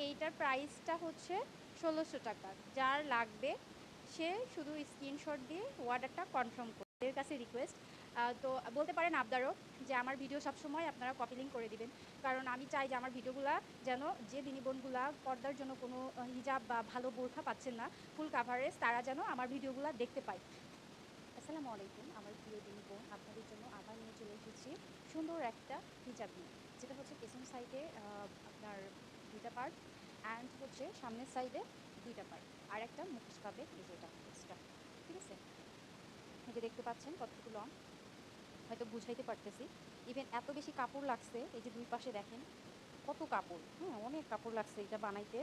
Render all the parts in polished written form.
এইটার প্রাইসটা হচ্ছে ১৬০০ টাকা। যার লাগবে সে শুধু স্ক্রিনশট দিয়ে অর্ডারটা কনফার্ম করবে। এর কাছে রিকোয়েস্ট, তো বলতে পারেন আবদারও, যে আমার ভিডিও সবসময় আপনারা কপি লিঙ্ক করে দিবেন। কারণ আমি চাই যে আমার ভিডিওগুলা যেন যে দিনী বোনগুলা পর্দার জন্য কোনো হিজাব বা ভালো বোরখা পাচ্ছেন না, ফুল কাভারেজ, তারা যেন আমার ভিডিওগুলা দেখতে পায়। আসসালামু আলাইকুম আমার প্রিয় দিনী বোন, আপনাদের জন্য আবার নিয়ে চলে এসেছি সুন্দর একটা হিজাব নিয়ে, যেটা হচ্ছে পেছন সাইডে আপনার 2টা পার্ট, অ্যান্ড হচ্ছে সামনের সাইডে 2টা পার্ট, আর একটা মুখোশ পাবে এই যে এটা এক্সট্রা। ঠিক আছে, এই যে দেখতে পাচ্ছেন কতটুকু লং, হয়তো বুঝাইতে পারতেছি। ইভেন এত বেশি কাপড় লাগছে, এই যে দুই পাশে দেখেন কত কাপড়, হ্যাঁ অনেক কাপড় লাগছে এটা বানাইতে।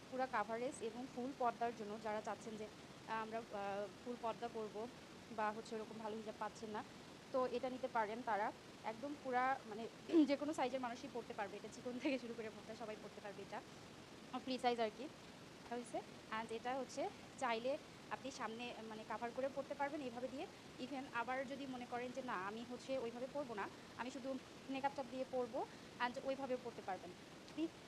পুরা কাভারেজ এবং ফুল পর্দার জন্য যারা চাচ্ছেন যে আমরা ফুল পর্দা করব বা হচ্ছে ওরকম ভালো হিজাব পাচ্ছেন না, তো এটা নিতে পারেন তারা। একদম পুরা মানে যে কোনো সাইজের মানুষই পড়তে পারবে এটা, চিকন থেকে শুরু করে মোটা সবাই পড়তে পারবে এটা, ফ্রি সাইজ আর কি হয়েছে। অ্যান্ড এটা হচ্ছে চাইলে আপনি সামনে মানে কাভার করে পড়তে পারবেন এইভাবে দিয়ে। ইভেন আবার যদি মনে করেন যে না আমি হচ্ছে ওইভাবে পরবো না, আমি শুধু মেকআপটা দিয়ে পরবো, অ্যান্ড ওইভাবেও পড়তে পারবেন।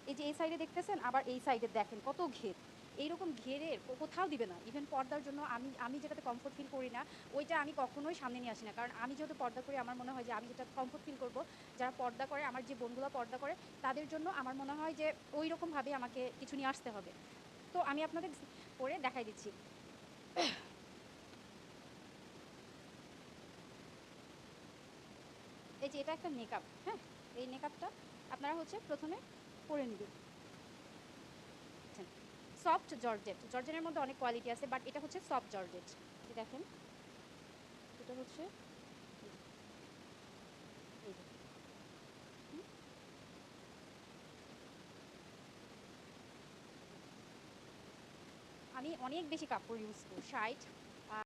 এই যে এই সাইডে দেখতেছেন, আবার এই সাইডে দেখেন কত ঘের, এইরকম ঘেরের কোথাও দিবে না। ইভেন পর্দার জন্য আমি আমি যেটাতে কমফোর্ট ফিল করি না, ওইটা আমি কখনোই সামনে নিয়ে আসি না। কারণ আমি যেহেতু পর্দা করি, আমার মনে হয় যে আমি যেটা কমফোর্ট ফিল করব, যারা পর্দা করে, আমার যে বোনগুলো পর্দা করে, তাদের জন্য আমার মনে হয় যে ওই রকমভাবে আমাকে কিছু নিয়ে আসতে হবে। তো আমি আপনাদের পরে দেখাই দিচ্ছি। এই যে এটা একটা নেকআপ, হ্যাঁ, এই নেকআপটা আপনারা হচ্ছে প্রথমে পরে নেবেন। সফট জর্জেট, জর্জেটের মধ্যে অনেক কোয়ালিটি আছে, বাট এটা হচ্ছে সফট জর্জেট। এই দেখেন, এটা হচ্ছে এই যে, এই যে, হুম, আমি অনেক বেশি কাপড় ইউজ করি, 60